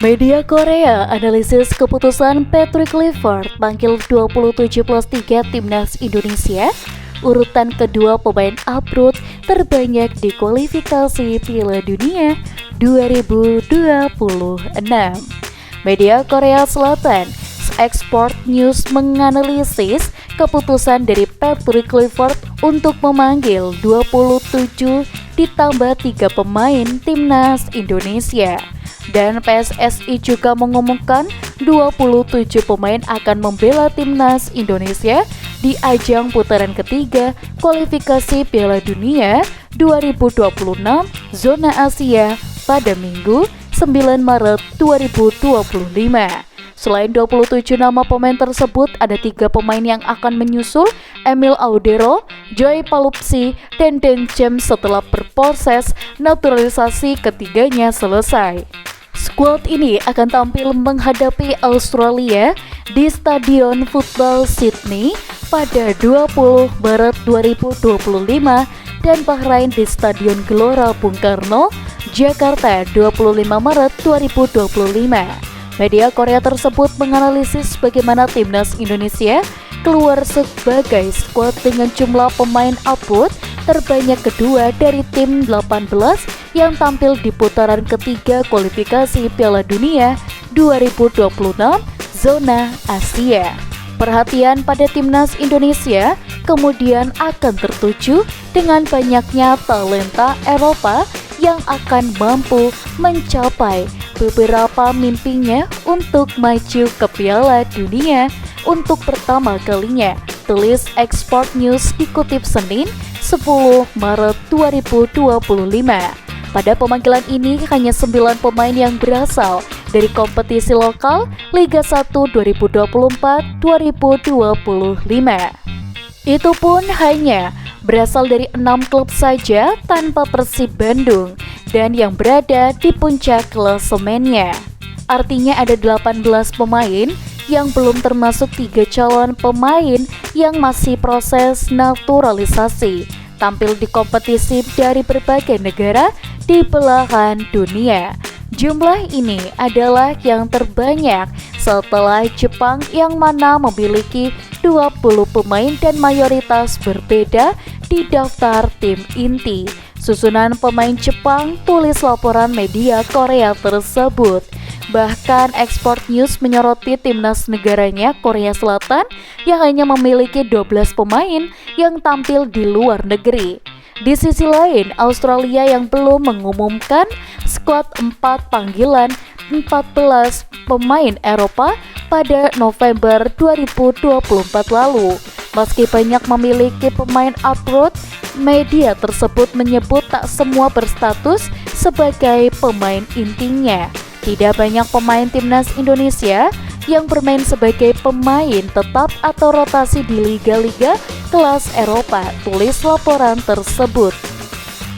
Media Korea analisis keputusan Patrick Kluivert panggil 27+3 timnas Indonesia. Urutan kedua pemain abroad terbanyak di kualifikasi Piala Dunia 2026. Media Korea Selatan, Export News menganalisis keputusan dari Patrick Kluivert untuk memanggil 27 ditambah 3 pemain timnas Indonesia. Dan PSSI juga mengumumkan 27 pemain akan membela timnas Indonesia di ajang putaran ketiga kualifikasi Piala Dunia 2026 zona Asia pada Minggu 9 Maret 2025. Selain 27 nama pemain tersebut, ada 3 pemain yang akan menyusul Emil Audero, Joy Palupsi, dan Den James setelah berproses naturalisasi ketiganya selesai. Skuad ini akan tampil menghadapi Australia di Stadion Football Sydney pada 20 Maret 2025 dan Bahrain di Stadion Gelora Bung Karno, Jakarta 25 Maret 2025. Media Korea tersebut menganalisis bagaimana timnas Indonesia keluar sebagai skuad dengan jumlah pemain abroad terbanyak kedua dari tim 18 yang tampil di putaran ketiga kualifikasi Piala Dunia 2026 zona Asia. Perhatian pada timnas Indonesia kemudian akan tertuju dengan banyaknya talenta Eropa yang akan mampu mencapai beberapa mimpinya untuk maju ke Piala Dunia untuk pertama kalinya. Tulis Export News dikutip Senin 10 Maret 2025. Pada pemanggilan ini hanya 9 pemain yang berasal dari kompetisi lokal Liga 1 2024-2025. Itu pun hanya berasal dari 6 klub saja tanpa Persib Bandung dan yang berada di puncak klasemennya. Artinya ada 18 pemain yang belum termasuk 3 calon pemain yang masih proses naturalisasi tampil di kompetisi dari berbagai negara di belahan dunia. Jumlah ini adalah yang terbanyak setelah Jepang yang mana memiliki 20 pemain dan mayoritas berbeda di daftar tim inti. Susunan pemain Jepang, tulis laporan media Korea tersebut. Bahkan Export News menyoroti timnas negaranya Korea Selatan yang hanya memiliki 12 pemain yang tampil di luar negeri. Di sisi lain, Australia yang belum mengumumkan skuad 4 panggilan 14 pemain Eropa pada November 2024 lalu. Meski banyak memiliki pemain abroad, media tersebut menyebut tak semua berstatus sebagai pemain intinya. Tidak banyak pemain timnas Indonesia yang bermain sebagai pemain tetap atau rotasi di liga-liga kelas Eropa, tulis laporan tersebut.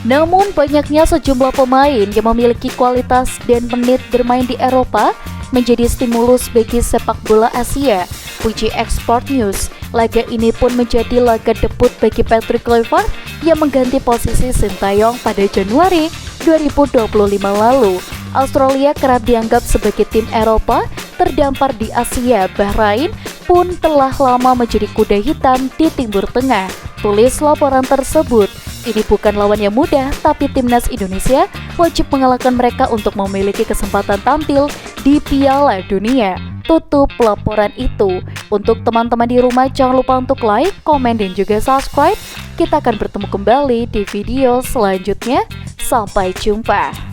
Namun banyaknya sejumlah pemain yang memiliki kualitas dan menit bermain di Eropa menjadi stimulus bagi sepak bola Asia, puji Export News. Laga ini pun menjadi laga debut bagi Patrick Kluivert yang mengganti posisi Sintayong pada Januari 2025 lalu. Australia kerap dianggap sebagai tim Eropa terdampar di Asia. Bahrain pun telah lama menjadi kuda hitam di Timur Tengah, tulis laporan tersebut. Ini bukan lawan yang mudah, tapi timnas Indonesia wajib mengalahkan mereka untuk memiliki kesempatan tampil di Piala Dunia. Tutup laporan itu. Untuk teman-teman di rumah, jangan lupa untuk like, komen, dan juga subscribe. Kita akan bertemu kembali di video selanjutnya. Sampai jumpa.